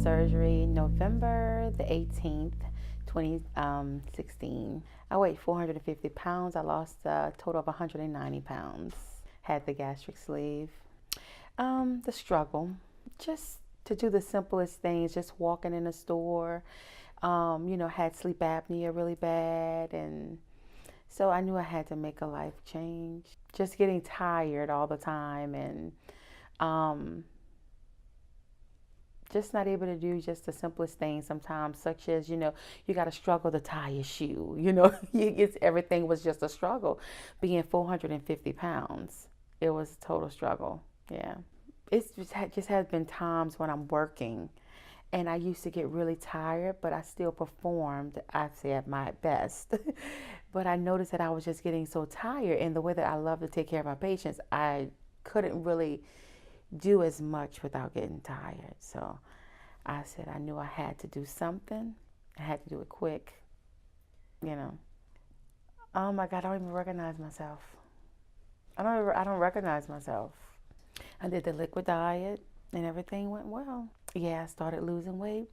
surgery November the 18th, 2016. I weighed 450 pounds. I lost a total of 190 pounds. Had the gastric sleeve. The struggle, just to do the simplest things, just walking in a store. Had sleep apnea really bad, and so I knew I had to make a life change. Just getting tired all the time, and just not able to do just the simplest things sometimes, such as, you got to struggle to tie your shoe. Everything was just a struggle. Being 450 pounds, it was a total struggle. Yeah. It just has been times when I'm working and I used to get really tired, but I still performed, I'd say, at my best. But I noticed that I was just getting so tired, and the way that I love to take care of my patients, I couldn't really do as much without getting tired. So I said I knew I had to do something. I had to do it quick. Oh my God, I don't even recognize myself. I don't recognize myself. I did the liquid diet and everything went well. Yeah, I started losing weight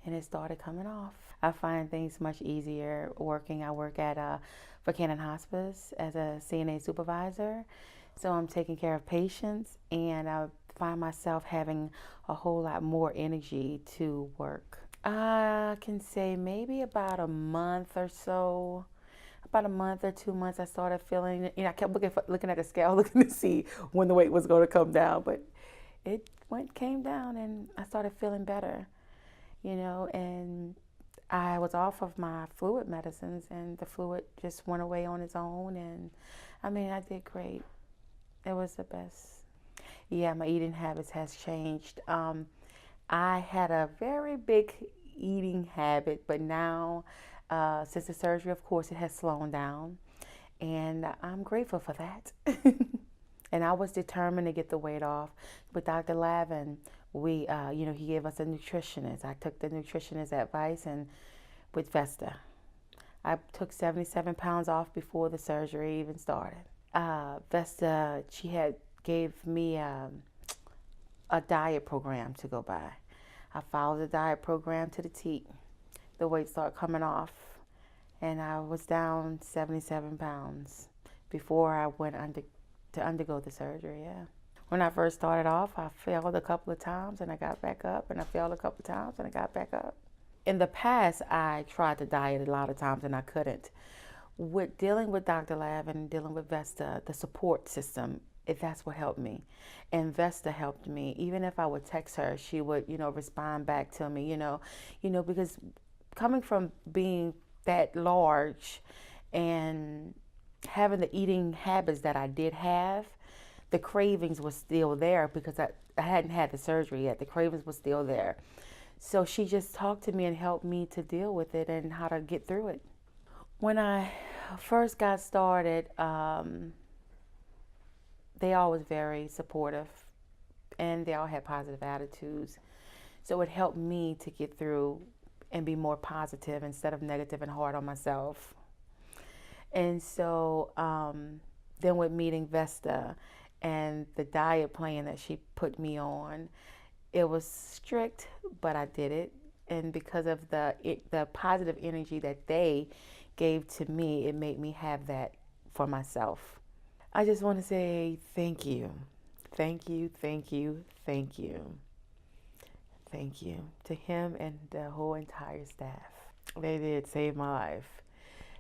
and it started coming off. I find things much easier working. I work at Buchanan Hospice as a CNA supervisor. So I'm taking care of patients, and I find myself having a whole lot more energy to work. I can say maybe about a month or so. About a month or 2 months, I started feeling, I kept looking at the scale, looking to see when the weight was going to come down, but it came down, and I started feeling better, and I was off of my fluid medicines, and the fluid just went away on its own, and I did great. It was the best. Yeah, my eating habits has changed. I had a very big eating habit, but now, since the surgery, of course, it has slowed down, and I'm grateful for that. And I was determined to get the weight off. With Dr. Lavin, he gave us a nutritionist. I took the nutritionist advice, and with Vesta, I took 77 pounds off before the surgery even started. Vesta, she gave me a diet program to go by. I followed the diet program to the T. The weight started coming off, and I was down 77 pounds before I went to undergo the surgery. Yeah. When I first started off, I failed a couple of times, and I got back up, and I failed a couple of times, and I got back up. In the past, I tried to diet a lot of times, and I couldn't. With dealing with Dr. Lavin and dealing with Vesta, the support system, that's what helped me. And Vesta helped me. Even if I would text her, she would, respond back to me, because coming from being that large and having the eating habits that I did have, the cravings were still there because I hadn't had the surgery yet. The cravings were still there. So she just talked to me and helped me to deal with it and how to get through it. When I first got started, they all was very supportive, and they all had positive attitudes. So it helped me to get through and be more positive instead of negative and hard on myself. And so then with meeting Vesta and the diet plan that she put me on, it was strict, but I did it. And because of the positive energy that they gave to me, it made me have that for myself. I just want to say thank you. Thank you, thank you, thank you. Thank you to him and the whole entire staff. They did save my life.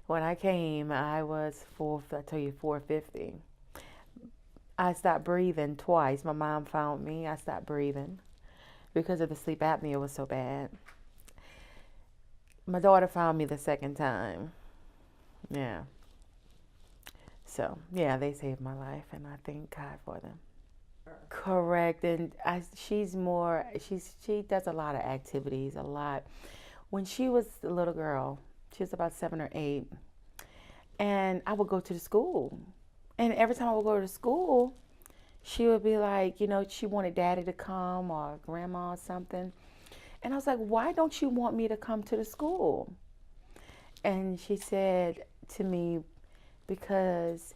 When I came, I was 450. I stopped breathing twice. My mom found me. I stopped breathing because of the sleep apnea was so bad. My daughter found me the second time. Yeah. So, yeah, they saved my life, and I thank God for them. Correct. And she does a lot of activities, a lot. When she was a little girl, she was about 7 or 8, and I would go to the school. And every time I would go to school, she would be like, she wanted daddy to come or grandma or something. And I was like, why don't you want me to come to the school? And she said to me, because,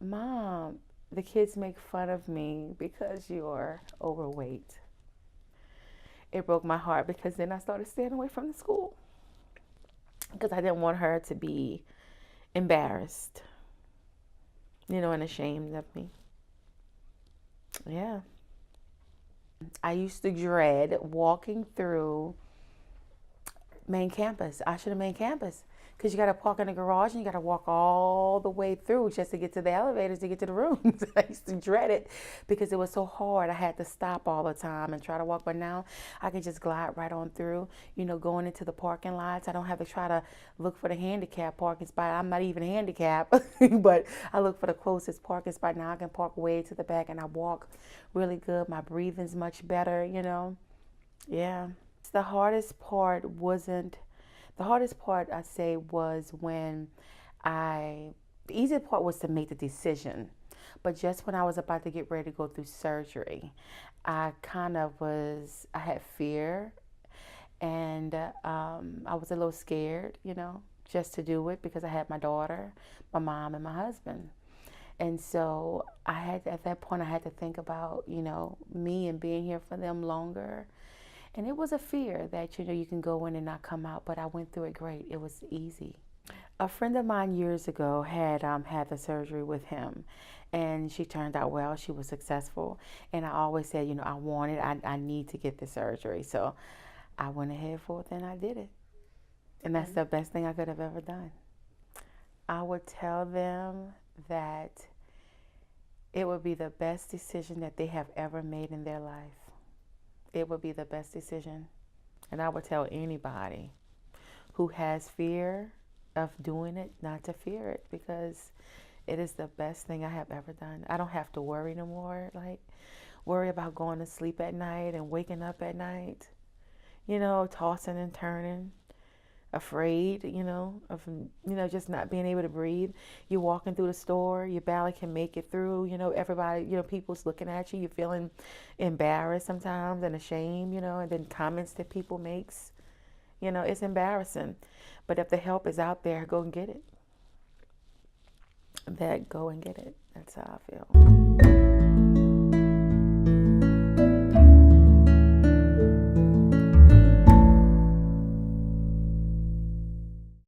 Mom, the kids make fun of me because you're overweight. It broke my heart because then I started staying away from the school because I didn't want her to be embarrassed, and ashamed of me. Yeah. I used to dread walking through main campus, Ashland main campus, because you got to park in the garage and you got to walk all the way through just to get to the elevators to get to the rooms. I used to dread it because it was so hard. I had to stop all the time and try to walk, but now I can just glide right on through, going into the parking lots. I don't have to try to look for the handicap parking spot. I'm not even handicapped, but I look for the closest parking spot. Now I can park way to the back and I walk really good. My breathing's much better, Yeah. The hardest part I'd say was when the easy part was to make the decision. But just when I was about to get ready to go through surgery, I had fear and I was a little scared, just to do it because I had my daughter, my mom, and my husband. And so at that point, I had to think about, me and being here for them longer. And it was a fear that, you can go in and not come out, but I went through it great. It was easy. A friend of mine years ago had had the surgery with him, and she turned out well. She was successful. And I always said, I need to get the surgery. So I went ahead for it and I did it. And that's the best thing I could have ever done. I would tell them that it would be the best decision that they have ever made in their life. It would be the best decision. And I would tell anybody who has fear of doing it not to fear it, because it is the best thing I have ever done. I don't have to worry no more, worry about going to sleep at night and waking up at night, tossing and turning, afraid, of, just not being able to breathe. You're walking through the store, you barely can make it through, everybody, people's looking at you, you're feeling embarrassed sometimes and ashamed, and then comments that people makes, it's embarrassing. But if the help is out there, go and get it. Go and get it. That's how I feel.